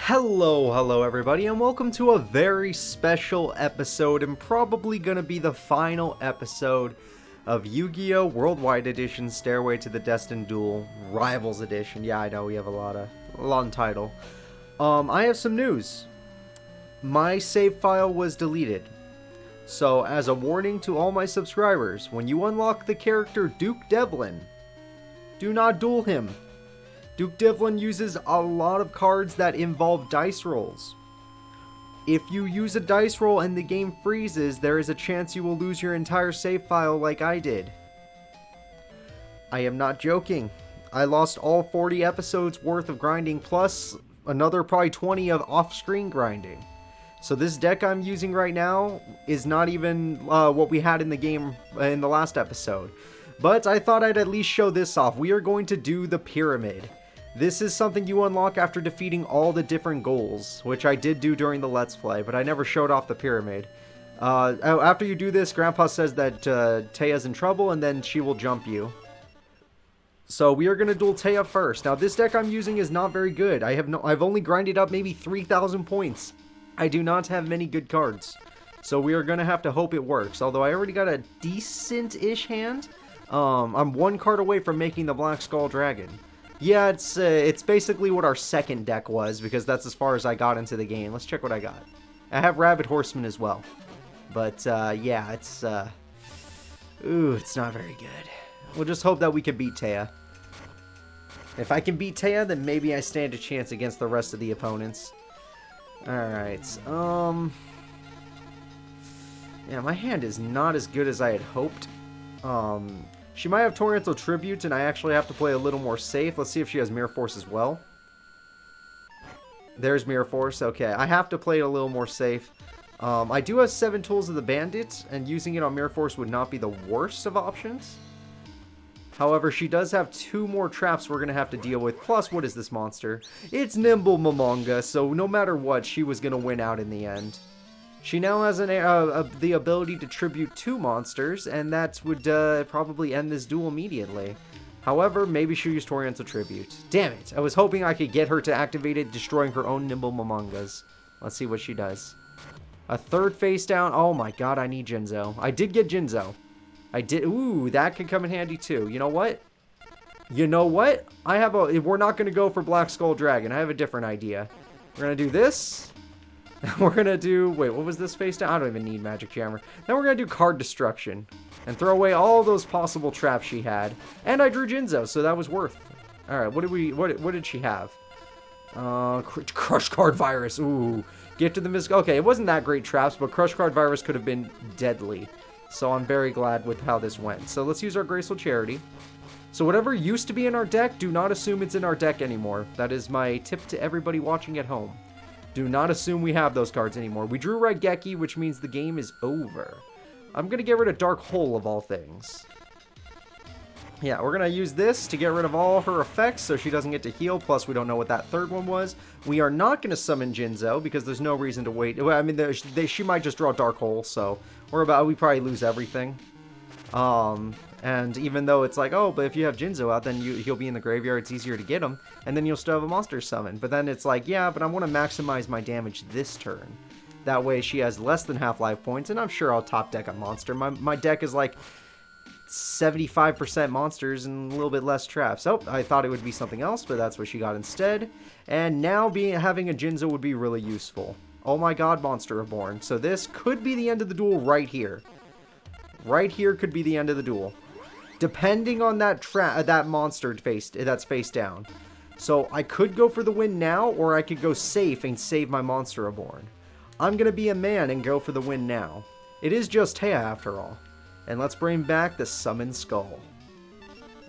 Hello everybody, and welcome to a very special episode, and probably gonna be the final episode of Yu-Gi-Oh! Worldwide Edition Stairway to the Destined Duel Rivals Edition. Yeah, I know, we have a long title. I have some news. My save file was deleted. So, as a warning to all my subscribers, when you unlock the character Duke Devlin, do not duel him. Duke Devlin uses a lot of cards that involve dice rolls. If you use a dice roll and the game freezes, there is a chance you will lose your entire save file like I did. I am not joking. I lost all 40 episodes worth of grinding plus another probably 20 of off-screen grinding. So this deck I'm using right now is not even what we had in the game in the last episode. But I thought I'd at least show this off. We are going to do the pyramid. This is something you unlock after defeating all the different goals, which I did do during the Let's Play, but I never showed off the pyramid. After you do this, Grandpa says that Teia's in trouble, and then she will jump you. So we are going to duel Teia first. Now this deck I'm using is not very good. I've only grinded up maybe 3,000 points. I do not have many good cards. So we are going to have to hope it works, although I already got a decent-ish hand. I'm one card away from making the Black Skull Dragon. Yeah, it's basically what our second deck was, because that's as far as I got into the game. Let's check what I got. I have Rabbit Horseman as well. But, yeah, it's not very good. We'll just hope that we can beat Teia. If I can beat Teia, then maybe I stand a chance against the rest of the opponents. Alright, yeah, my hand is not as good as I had hoped. She might have Torrential Tribute, and I actually have to play a little more safe. Let's see if she has Mirror Force as well. There's Mirror Force. Okay, I have to play it a little more safe. I do have 7 Tools of the Bandit, and using it on Mirror Force would not be the worst of options. However, she does have 2 more traps we're going to have to deal with. Plus, what is this monster? It's Nimble Momonga, so no matter what, she was going to win out in the end. She now has the ability to tribute 2 monsters, and that would probably end this duel immediately. However, maybe she'll use Torrential Tribute. Damn it! I was hoping I could get her to activate it, destroying her own Nimble Momongas. Let's see what she does. A 3rd face down. Oh my god, I need Jinzo. I did get Jinzo. I did. Ooh, that could come in handy too. You know what? You know what? We're not going to go for Black Skull Dragon. I have a different idea. We're going to do this. We're going to do... Wait, what was this face down? I don't even need Magic Jammer. Then we're going to do Card Destruction. And throw away all those possible traps she had. And I drew Jinzo, so that was worth. Alright, what did she have? Crush Card Virus. Ooh. Get to the Miss... Okay, it wasn't that great traps, but Crush Card Virus could have been deadly. So I'm very glad with how this went. So let's use our Graceful Charity. So whatever used to be in our deck, do not assume it's in our deck anymore. That is my tip to everybody watching at home. Do not assume we have those cards anymore. We drew Raigeki, which means the game is over. I'm going to get rid of Dark Hole of all things. Yeah, we're going to use this to get rid of all her effects so she doesn't get to heal. Plus, we don't know what that 3rd one was. We are not going to summon Jinzo because there's no reason to wait. I mean, she might just draw Dark Hole, so we probably lose everything. And even though it's like, oh, but if you have Jinzo out, then he'll be in the graveyard, it's easier to get him, and then you'll still have a monster summon. But then it's like, yeah, but I want to maximize my damage this turn. That way she has less than half life points, and I'm sure I'll top deck a monster. My deck is like 75% monsters and a little bit less traps. Oh, I thought it would be something else, but that's what she got instead. And now having a Jinzo would be really useful. Oh my god, Monster Reborn. So this could be the end of the duel right here. Right here could be the end of the duel. Depending on that monster that's face down. So I could go for the win now, or I could go safe and save my Monster Reborn. I'm going to be a man and go for the win now. It is just Teia after all. And let's bring back the Summoned Skull.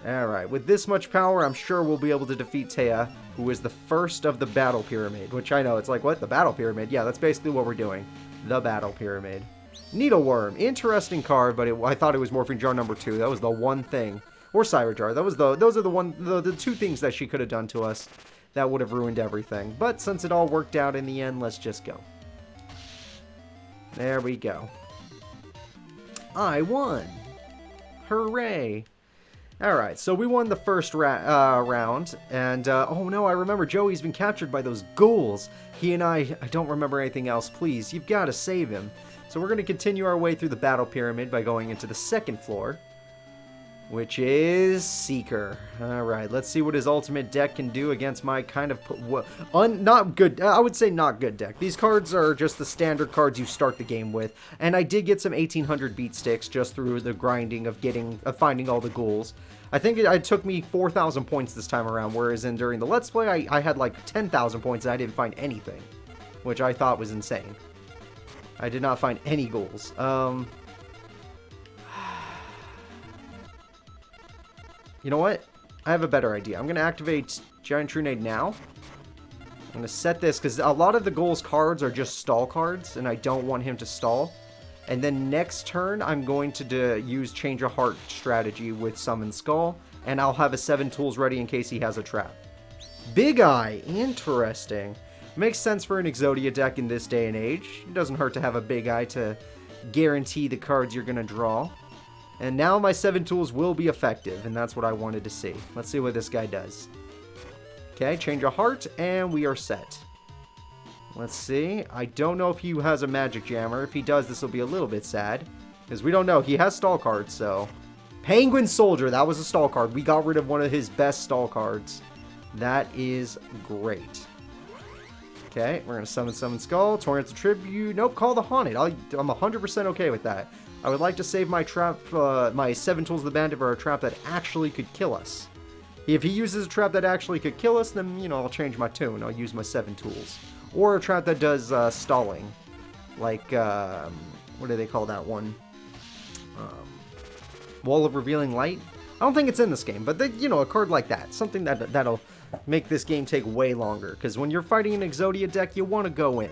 Alright, with this much power, I'm sure we'll be able to defeat Teia, who is the first of the Battle Pyramid. Which I know, it's like, what? The Battle Pyramid? Yeah, that's basically what we're doing. The Battle Pyramid. Needleworm, interesting card, but I thought it was Morphing Jar number 2. That was the one thing. Or Cyber Jar. Those are the 2 things that she could have done to us that would have ruined everything. But since it all worked out in the end, let's just go. There we go. I won! Hooray! Alright, so we won the first round, and, oh no, I remember Joey's been captured by those ghouls. He and I don't remember anything else. Please, you've got to save him. So we're going to continue our way through the battle pyramid by going into the second floor, which is Seeker. Alright, let's see what his ultimate deck can do against my kind of, not good, I would say not good deck. These cards are just the standard cards you start the game with, and I did get some 1800 beat sticks just through the grinding of finding all the ghouls. I think it took me 4,000 points this time around, whereas during the Let's Play, I had like 10,000 points and I didn't find anything, which I thought was insane. I did not find any ghouls. You know what? I have a better idea. I'm going to activate Giant Trunade now. I'm going to set this, because a lot of the ghouls cards are just stall cards, and I don't want him to stall. And then next turn, I'm going to use Change of Heart strategy with Summon Skull, and I'll have a 7 tools ready in case he has a trap. Big Eye, interesting. Makes sense for an Exodia deck in this day and age. It doesn't hurt to have a Big Eye to guarantee the cards you're going to draw. And now my 7 tools will be effective, and that's what I wanted to see. Let's see what this guy does. Okay, Change of Heart, and we are set. Let's see. I don't know if he has a Magic Jammer. If he does, this will be a little bit sad, because we don't know. He has stall cards, so... Penguin Soldier, that was a stall card. We got rid of one of his best stall cards. That is great. Okay, we're going to Summon Skull, Torrential Tribute. Nope, Call the Haunted. I'm 100% okay with that. I would like to save my trap, my 7 Tools of the Bandit for a trap that actually could kill us. If he uses a trap that actually could kill us, then, you know, I'll change my tune. I'll use my 7 Tools. Or a trap that does stalling. Like, what do they call that one? Wall of Revealing Light? I don't think it's in this game, but, you know, a card like that. Something that'll make this game take way longer. Because when you're fighting an Exodia deck, you want to go in.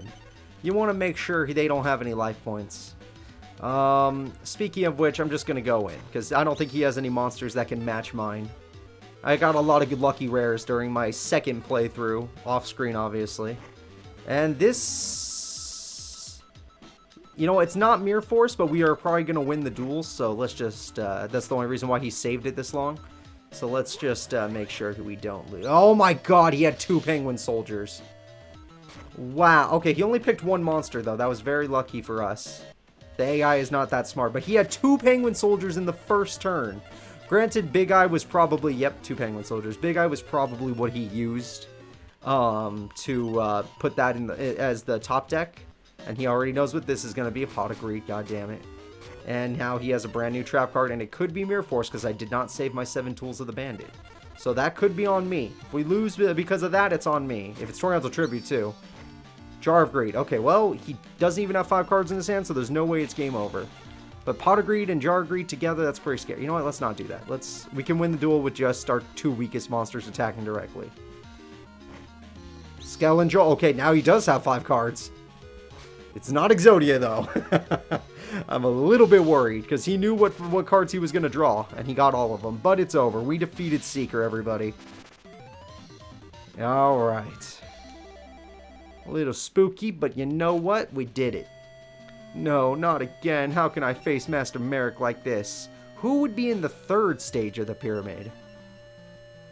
You want to make sure they don't have any life points. Speaking of which, I'm just going to go in. Because I don't think he has any monsters that can match mine. I got a lot of good lucky rares during my second playthrough. Off-screen, obviously. And this... You know, it's not Mirror Force, but we are probably going to win the duels. So let's just... that's the only reason why he saved it this long. So let's just make sure that we don't lose. Oh my god, he had 2 Penguin Soldiers. Wow. Okay, he only picked 1 monster, though. That was very lucky for us. The AI is not that smart. But he had 2 Penguin Soldiers in the first turn. Granted, Big Eye was probably... Yep, 2 Penguin Soldiers. Big Eye was probably what he used to put that in as the top deck. And he already knows what this is going to be. A Pot of Greed, goddammit. And now he has a brand new trap card. And it could be Mirror Force because I did not save my 7 Tools of the Bandit. So that could be on me. If we lose because of that, it's on me. If it's Torrential Tribute, too. Jar of Greed. Okay, well, he doesn't even have 5 cards in his hand, so there's no way it's game over. But Pot of Greed and Jar of Greed together, that's pretty scary. You know what? Let's not do that. We can win the duel with just our 2 weakest monsters attacking directly. Skeleton Joel. Okay, now he does have 5 cards. It's not Exodia, though. I'm a little bit worried, because he knew what cards he was going to draw, and he got all of them. But it's over. We defeated Seeker, everybody. Alright. A little spooky, but you know what? We did it. No, not again. How can I face Master Marik like this? Who would be in the 3rd stage of the pyramid?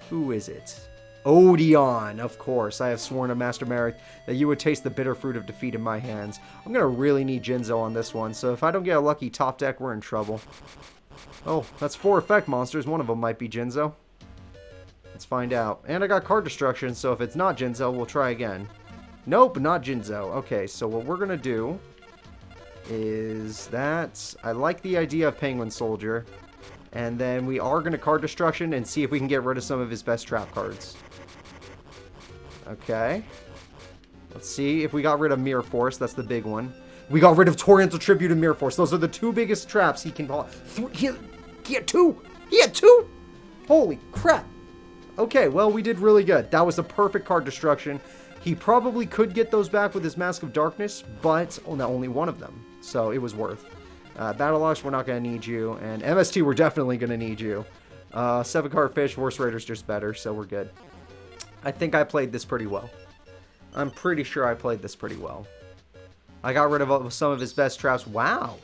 Who is it? Odeon, of course. I have sworn to Master Marik that you would taste the bitter fruit of defeat in my hands. I'm going to really need Jinzo on this one, so if I don't get a lucky top deck, we're in trouble. Oh, that's 4 effect monsters. One of them might be Jinzo. Let's find out. And I got card destruction, so if it's not Jinzo, we'll try again. Nope, not Jinzo. Okay, so what we're going to do is that I like the idea of Penguin Soldier. And then we are going to card destruction and see if we can get rid of some of his best trap cards. Okay. Let's see if we got rid of Mirror Force. That's the big one. We got rid of Torrential Tribute and Mirror Force. Those are the 2 biggest traps he can... He had 2! He had 2! Holy crap! Okay, well, we did really good. That was the perfect card destruction. He probably could get those back with his Mask of Darkness, but only one of them. So it was worth. Battleox, we're not going to need you. And MST, we're definitely going to need you. 7-card Fish, Force Raider's just better, so we're good. I think I played this pretty well. I'm pretty sure I played this pretty well. I got rid of some of his best traps. Wow.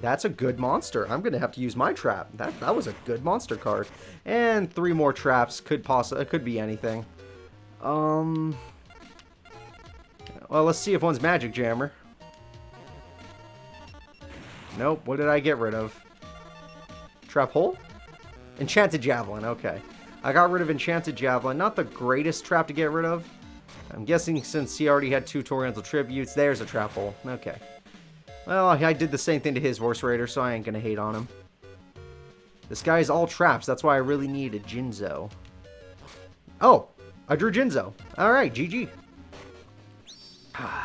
That's a good monster. I'm going to have to use my trap. That was a good monster card. And 3 more traps. It could be anything. Well, let's see if one's Magic Jammer. Nope. What did I get rid of? Trap Hole? Enchanted Javelin. Okay. I got rid of Enchanted Javelin. Not the greatest trap to get rid of. I'm guessing since he already had 2 Oriental Tributes, there's a Trap Hole. Okay. Well, I did the same thing to his Horse Raider, so I ain't gonna hate on him. This guy's all traps. That's why I really need a Jinzo. Oh! I drew Jinzo. Alright, GG.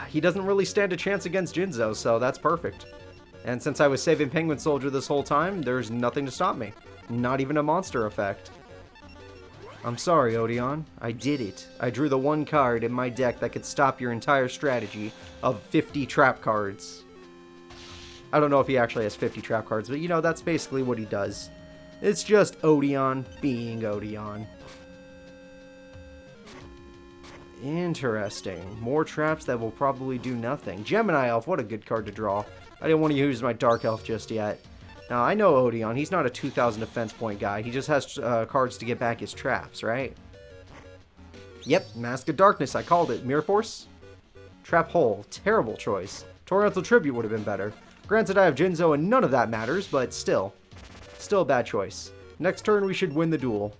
He doesn't really stand a chance against Jinzo, so that's perfect. And since I was saving Penguin Soldier this whole time, there's nothing to stop me. Not even a monster effect. I'm sorry, Odeon. I did it. I drew the 1 card in my deck that could stop your entire strategy of 50 trap cards. I don't know if he actually has 50 trap cards, but you know, that's basically what he does. It's just Odeon being Odeon. Interesting. More traps that will probably do nothing. Gemini Elf, what a good card to draw. I didn't want to use my Dark Elf just yet. Now, I know Odeon. He's not a 2,000 defense point guy. He just has cards to get back his traps, right? Yep, Mask of Darkness. I called it. Mirror Force? Trap Hole. Terrible choice. Oriental Tribute would have been better. Granted, I have Jinzo and none of that matters, but still. Still a bad choice. Next turn, we should win the duel.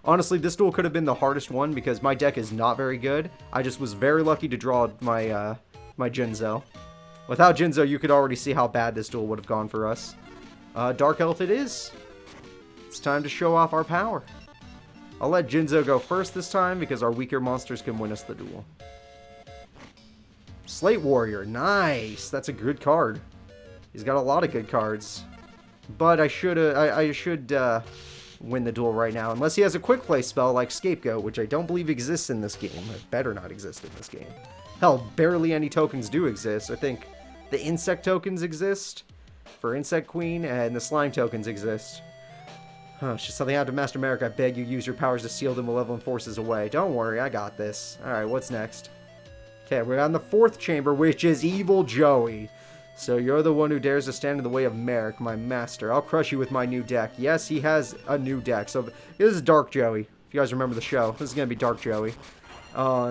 Honestly, this duel could have been the hardest one because my deck is not very good. I just was very lucky to draw my my Jinzo. Without Jinzo, you could already see how bad this duel would have gone for us. Dark Elf it is. It's time to show off our power. I'll let Jinzo go first this time because our weaker monsters can win us the duel. Slate Warrior, nice. That's a good card. He's got a lot of good cards. But I should win the duel right now. Unless he has a quick play spell like Scapegoat, which I don't believe exists in this game. It better not exist in this game. Hell, barely any tokens do exist. I think the insect tokens exist for Insect Queen, and the slime tokens exist. Should something happen to Master Marik, I beg you use your powers to seal the malevolent forces away. Don't worry, I got this. Alright, what's next? Okay, we're on the 4th chamber, which is Evil Joey. So you're the one who dares to stand in the way of Marik, my master. I'll crush you with my new deck. Yes, he has a new deck. So this is Dark Joey. If you guys remember the show, this is going to be Dark Joey.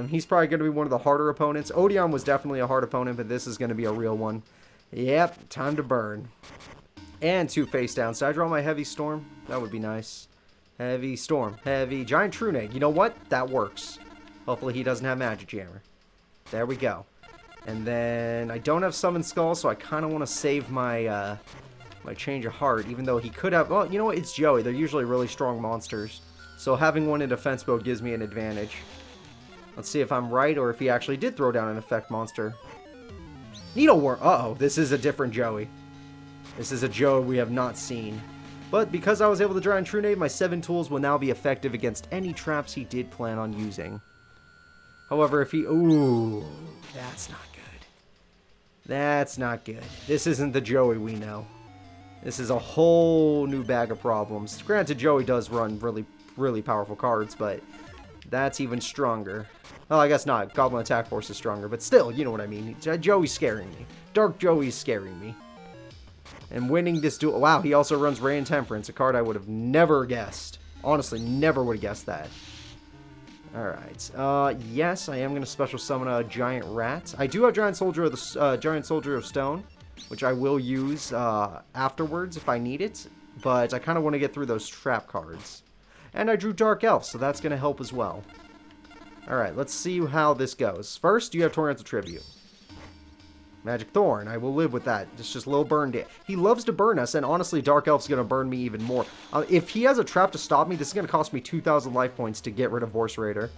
He's probably going to be one of the harder opponents. Odeon was definitely a hard opponent, but this is going to be a real one. Yep, time to burn. And 2 face down. So I draw my Heavy Storm? That would be nice. Heavy Storm. Heavy Giant Truneg. You know what? That works. Hopefully he doesn't have Magic Jammer. There we go. And then I don't have Summon Skull, so I kind of want to save my my Change of Heart, even though he could have... Well, you know what? It's Joey. They're usually really strong monsters. So having one in defense mode gives me an advantage. Let's see if I'm right or if he actually did throw down an effect monster. Needleworm. Uh-oh, this is a different Joey. This is a Joey we have not seen. But because I was able to draw in Trunade, my 7 tools will now be effective against any traps he did plan on using. However, if he... Ooh, that's not good. That's not good. This isn't the Joey we know. This is a whole new bag of problems. Granted, Joey does run really, really powerful cards, but that's even stronger. Well, I guess not. Goblin Attack Force is stronger, but still, you know what I mean. Joey's scaring me. Dark Joey's scaring me. And winning this duel... Wow, he also runs Ray and Temperance, a card I would have never guessed. Honestly, never would have guessed that. Alright. Yes, I am going to special summon a Giant Rat. I do have Giant Soldier of Stone, which I will use afterwards if I need it. But I kind of want to get through those trap cards. And I drew Dark Elf, so that's going to help as well. Alright, let's see how this goes. First, you have Oriental Tribute. Magic Thorn, I will live with that. It's just low burn damage. He loves to burn us, and honestly, Dark Elf's going to burn me even more. If he has a trap to stop me, this is going to cost me 2,000 life points to get rid of Horse Raider.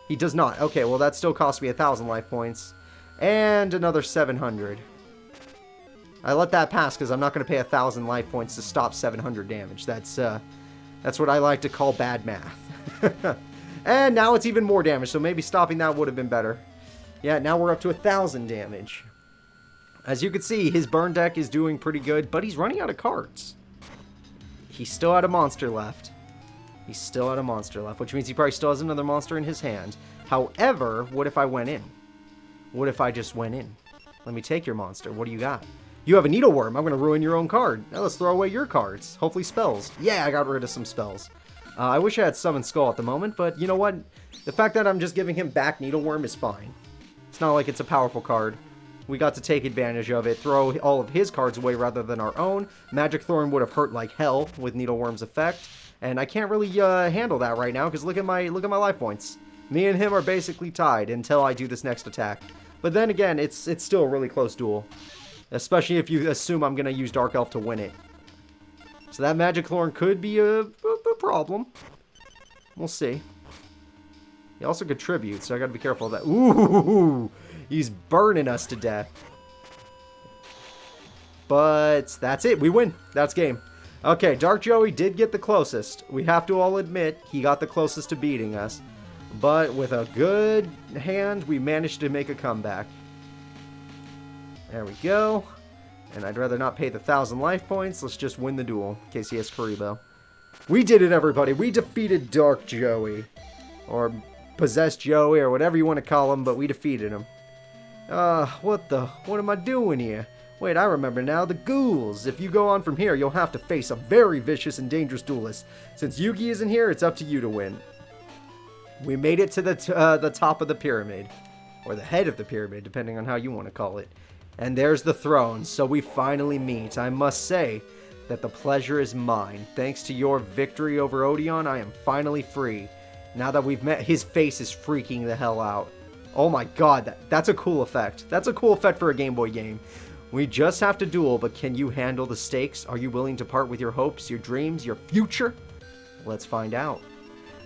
He does not. Okay, well, that still costs me 1,000 life points. And another 700. I let that pass because I'm not going to pay 1,000 life points to stop 700 damage. That's what I like to call bad math. And now it's even more damage, so maybe stopping that would have been better. Yeah, now we're up to 1,000 damage. As you can see, his burn deck is doing pretty good, but he's running out of cards. He still had a monster left. He's still out of monster left, which means he probably still has another monster in his hand. However, what if I went in? What if I just went in? Let me take your monster. What do you got? You have a Needleworm. I'm going to ruin your own card. Now let's throw away your cards. Hopefully spells. Yeah, I got rid of some spells. I wish I had Summon Skull at the moment, but you know what? The fact that I'm just giving him back Needleworm is fine. It's not like it's a powerful card. We got to take advantage of it, throw all of his cards away rather than our own. Magic Thorn would have hurt like hell with Needleworm's effect, and I can't really handle that right now because look at my life points. Me and him are basically tied until I do this next attack. But then again, it's still a really close duel, especially if you assume I'm gonna use Dark Elf to win it. So that Magic Thorn could be a problem. We'll see. He also contributes, so I gotta be careful of that. Ooh! He's burning us to death. But that's it. We win. That's game. Okay, Dark Joey did get the closest. We have to all admit he got the closest to beating us. But with a good hand, we managed to make a comeback. There we go. And I'd rather not pay the 1,000 life points. Let's just win the duel in case he has Kuriboh. We did it, everybody. We defeated Dark Joey. Or Possessed Joey, or whatever you want to call him, but we defeated him. What am I doing here? Wait, I remember now, the ghouls. If you go on from here, you'll have to face a very vicious and dangerous duelist. Since Yugi isn't here, it's up to you to win. We made it to the top of the pyramid. Or the head of the pyramid, depending on how you want to call it. And there's the throne, so we finally meet. I must say that the pleasure is mine. Thanks to your victory over Odeon, I am finally free. Now that we've met, his face is freaking the hell out. Oh my god, that's a cool effect. That's a cool effect for a Game Boy game. We just have to duel, but can you handle the stakes? Are you willing to part with your hopes, your dreams, your future? Let's find out.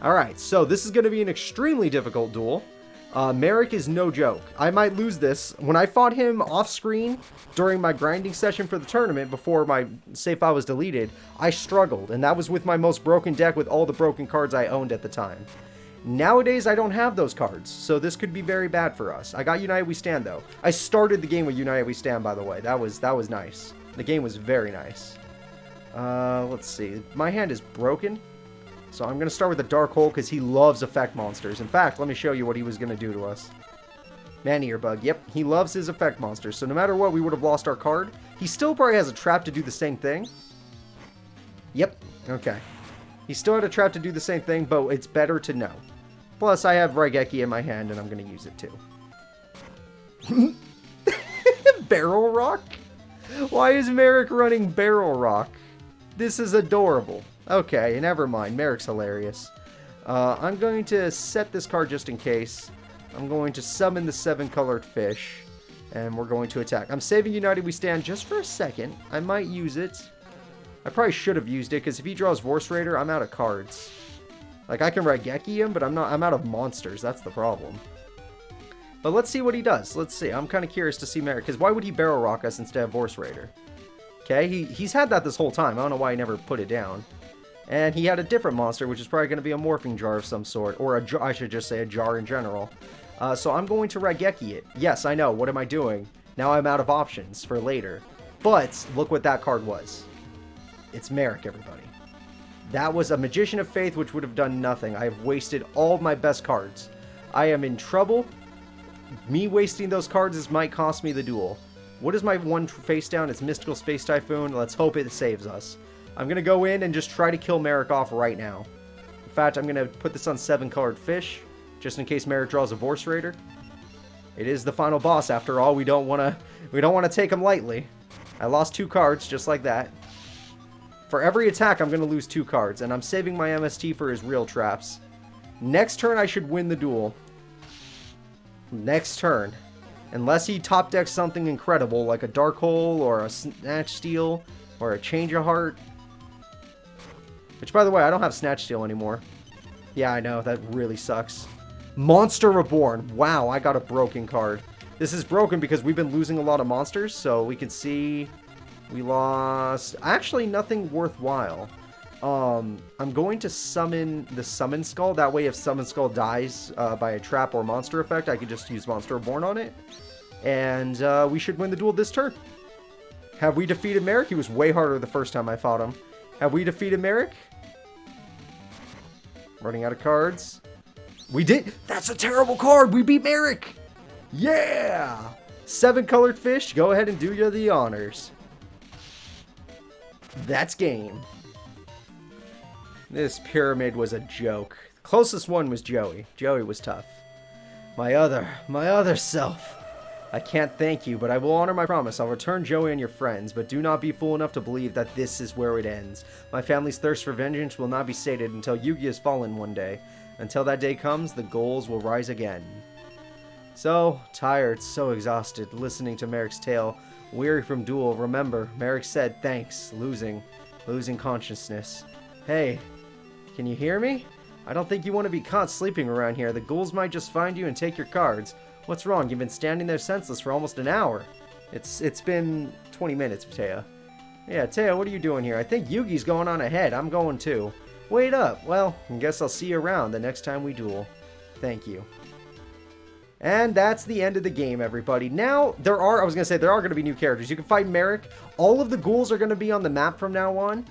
Alright, so this is going to be an extremely difficult duel. Marik is no joke. I might lose this. When I fought him off-screen during my grinding session for the tournament before my save file was deleted, I struggled, and that was with my most broken deck with all the broken cards I owned at the time. Nowadays, I don't have those cards, so this could be very bad for us. I got United We Stand, though. I started the game with United We Stand, by the way. That was nice. The game was very nice. Let's see. My hand is broken, so I'm going to start with the Dark Hole because he loves effect monsters. In fact, let me show you what he was going to do to us. Man-Eater Bug. Yep, he loves his effect monsters, so no matter what, we would have lost our card. He still probably has a trap to do the same thing. Yep, okay. He still had a trap to do the same thing, but it's better to know. Plus, I have Raigeki in my hand, and I'm going to use it too. Barrel Rock? Why is Marik running Barrel Rock? This is adorable. Okay, never mind. Marik's hilarious. I'm going to set this card just in case. I'm going to summon the 7-colored fish, and we're going to attack. I'm saving United We Stand just for a second. I might use it. I probably should have used it, because if he draws Vorse Raider, I'm out of cards. Like, I can Raigeki him, but I'm out of monsters. That's the problem. But let's see what he does. Let's see. I'm kind of curious to see Marik, because why would he Barrel Rock us instead of Vorse Raider? Okay, he's had that this whole time. I don't know why he never put it down. And he had a different monster, which is probably going to be a morphing jar of some sort, or I should just say a jar in general. So I'm going to Raigeki it. Yes, I know. What am I doing? Now I'm out of options for later. But look what that card was. It's Marik, everybody. That was a Magician of Faith, which would have done nothing. I have wasted all of my best cards. I am in trouble. Me wasting those cards might cost me the duel. What is my one face down? It's Mystical Space Typhoon. Let's hope it saves us. I'm going to go in and just try to kill Marik off right now. In fact, I'm going to put this on 7-colored fish, just in case Marik draws a Vorse Raider. It is the final boss, after all. We don't want to take him lightly. I lost 2 cards, just like that. For every attack, I'm going to lose 2 cards, and I'm saving my MST for his real traps. Next turn, I should win the duel. Next turn. Unless he top decks something incredible, like a Dark Hole, or a Snatch Steal, or a Change of Heart. Which, by the way, I don't have Snatch Steal anymore. Yeah, I know, that really sucks. Monster Reborn. Wow, I got a broken card. This is broken because we've been losing a lot of monsters, so we can see... We lost... Actually, nothing worthwhile. I'm going to summon the Summon Skull. That way, if Summon Skull dies by a trap or monster effect, I can just use Monster Reborn on it. And we should win the duel this turn. Have we defeated Marik? He was way harder the first time I fought him. Have we defeated Marik? Running out of cards. We did! That's a terrible card! We beat Marik! Yeah! 7 colored fish, go ahead and do you the honors. That's game. This pyramid was a joke. The closest one was Joey. Joey was tough. My other self. I can't thank you, but I will honor my promise. I'll return Joey and your friends, but do not be fool enough to believe that this is where it ends. My family's thirst for vengeance will not be sated until Yugioh has fallen one day. Until that day comes, the goals will rise again. So tired, so exhausted, listening to Marik's tale, weary from duel. Remember, Marik said, thanks, losing consciousness. Hey, can you hear me? I don't think you want to be caught sleeping around here. The ghouls might just find you and take your cards. What's wrong? You've been standing there senseless for almost an hour. It's been 20 minutes, Taya. Yeah, Taya, what are you doing here? I think Yugi's going on ahead. I'm going too. Wait up. Well, I guess I'll see you around the next time we duel. Thank you. And that's the end of the game, everybody. Now, there are going to be new characters. You can fight Marik. All of the ghouls are going to be on the map from now on.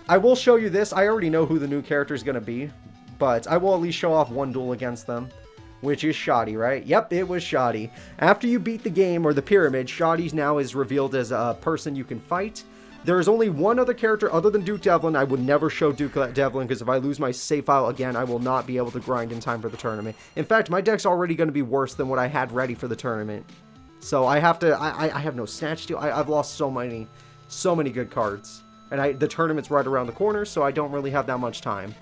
I will show you this. I already know who the new character is going to be, but I will at least show off one duel against them, which is Shoddy, right? Yep, it was Shoddy. After you beat the game, or the pyramid, Shoddy now is revealed as a person you can fight. There is only one other character other than Duke Devlin. I would never show Duke Devlin, because if I lose my save file again, I will not be able to grind in time for the tournament. In fact, my deck's already going to be worse than what I had ready for the tournament. So I have to, I have no Snatch Steal. I've lost so many good cards. And the tournament's right around the corner, so I don't really have that much time.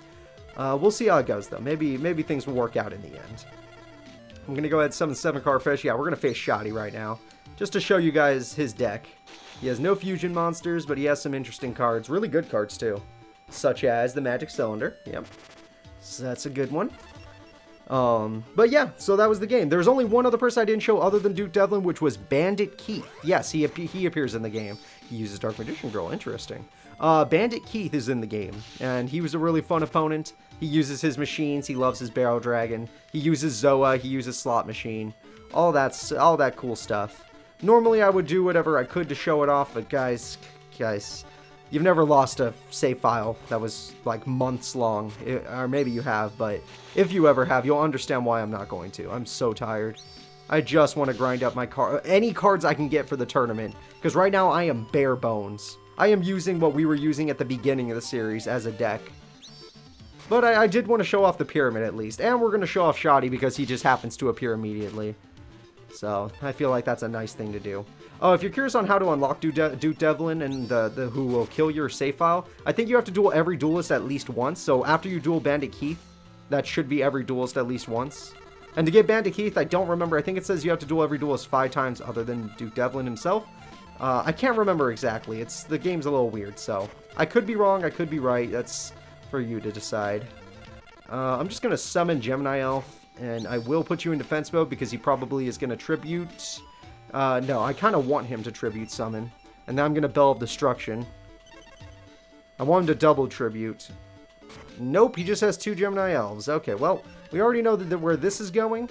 We'll see how it goes, though. Maybe things will work out in the end. I'm going to go ahead and summon 7 Carfish. Yeah, we're going to face Shoddy right now, just to show you guys his deck. He has no fusion monsters, but he has some interesting cards. Really good cards, too. Such as the Magic Cylinder. Yep. So that's a good one. But yeah, so that was the game. There's only one other person I didn't show other than Duke Devlin, which was Bandit Keith. Yes, he appears in the game. He uses Dark Magician Girl. Interesting. Bandit Keith is in the game, and he was a really fun opponent. He uses his machines. He loves his Barrel Dragon. He uses Zoa. He uses Slot Machine. All that cool stuff. Normally, I would do whatever I could to show it off, but guys, you've never lost a save file that was like months long, or maybe you have, but if you ever have, you'll understand why I'm not going to. I'm so tired. I just want to grind up my any cards I can get for the tournament, because right now I am bare bones. I am using what we were using at the beginning of the series as a deck. But I did want to show off the pyramid at least, and we're going to show off Shoddy because he just happens to appear immediately. So I feel like that's a nice thing to do. Oh, if you're curious on how to unlock Duke Devlin and the who will kill your save file, I think you have to duel every duelist at least once. So after you duel Bandit Keith, that should be every duelist at least once. And to get Bandit Keith, I don't remember. I think it says you have to duel every duelist 5 times other than Duke Devlin himself. I can't remember exactly. The game's a little weird, so I could be wrong. I could be right. That's for you to decide. I'm just gonna summon Gemini Elf. And I will put you in defense mode because he probably is going to tribute. No, I kind of want him to tribute summon. And then I'm going to Bell of Destruction. I want him to double tribute. Nope, he just has 2 Gemini Elves. Okay, well, we already know where this is going.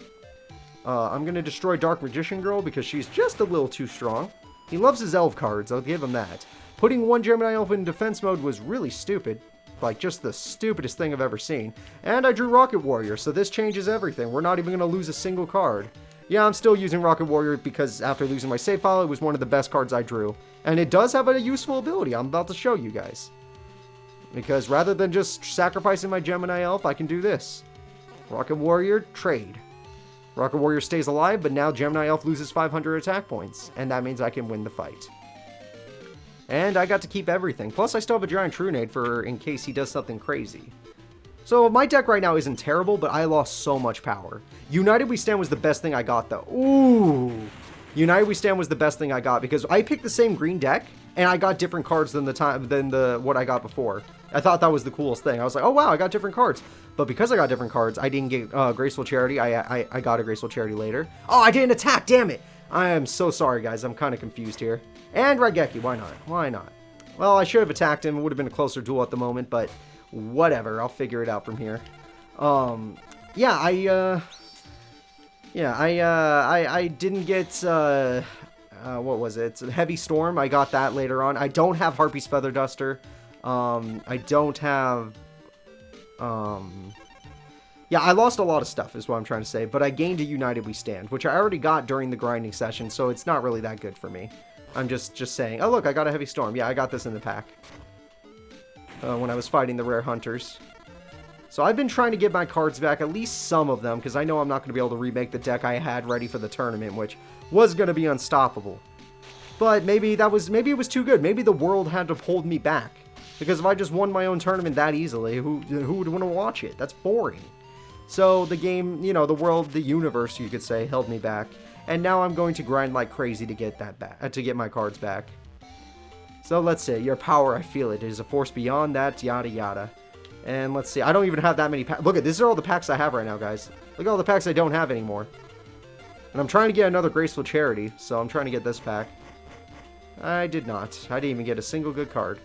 I'm going to destroy Dark Magician Girl because she's just a little too strong. He loves his elf cards, I'll give him that. Putting 1 Gemini Elf in defense mode was really stupid. Like, just the stupidest thing I've ever seen. And I drew Rocket Warrior, so this changes everything. We're not even going to lose a single card. Yeah, I'm still using Rocket Warrior because after losing my save file, it was one of the best cards I drew. And it does have a useful ability I'm about to show you guys. Because rather than just sacrificing my Gemini Elf, I can do this. Rocket Warrior, trade. Rocket Warrior stays alive, but now Gemini Elf loses 500 attack points. And that means I can win the fight. And I got to keep everything. Plus, I still have a Giant Trunade for in case he does something crazy. So, my deck right now isn't terrible, but I lost so much power. United We Stand was the best thing I got, though. Ooh! United We Stand was the best thing I got, because I picked the same green deck, and I got different cards than what I got before. I thought that was the coolest thing. I was like, oh wow, I got different cards. But because I got different cards, I didn't get Graceful Charity. I got a Graceful Charity later. Oh, I didn't attack, damn it! I am so sorry, guys. I'm kind of confused here. And Raigeki, why not? Why not? Well, I should have attacked him. It would have been a closer duel at the moment, but whatever. I'll figure it out from here. Yeah, I didn't get, what was it? Heavy Storm. I got that later on. I don't have Harpy's Feather Duster. I don't have, Yeah, I lost a lot of stuff is what I'm trying to say, but I gained a United We Stand, which I already got during the grinding session, so it's not really that good for me. I'm just saying, oh look, I got a Heavy Storm. Yeah, I got this in the pack when I was fighting the rare hunters. So I've been trying to get my cards back, at least some of them, because I know I'm not going to be able to remake the deck I had ready for the tournament, which was going to be unstoppable. But maybe it was too good. Maybe the world had to hold me back. Because if I just won my own tournament that easily, who would want to watch it? That's boring. So the game, you know, the world, the universe, you could say, held me back. And now I'm going to grind like crazy to get that back, to get my cards back. So let's see. Your power, I feel it. It is a force beyond that, yada yada. And let's see. I don't even have that many packs. Look at, these are all the packs I have right now, guys. Look at all the packs I don't have anymore. And I'm trying to get another Graceful Charity, so I'm trying to get this pack. I did not. I didn't even get a single good card.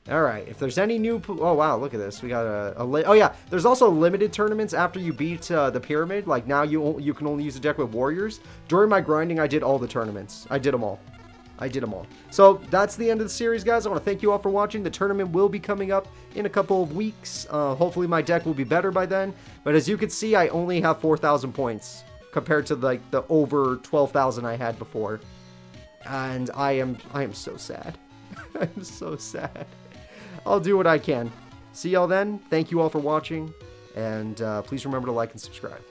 Alright, if there's any new... Oh, wow, look at this. We got oh, yeah. There's also limited tournaments after you beat the Pyramid. Like, now you can only use a deck with Warriors. During my grinding, I did all the tournaments. I did them all. So, that's the end of the series, guys. I want to thank you all for watching. The tournament will be coming up in a couple of weeks. Hopefully, my deck will be better by then. But as you can see, I only have 4,000 points compared to, like, the over 12,000 I had before. And I am so sad. I'm so sad. I'll do what I can. See y'all then. Thank you all for watching. And please remember to like and subscribe.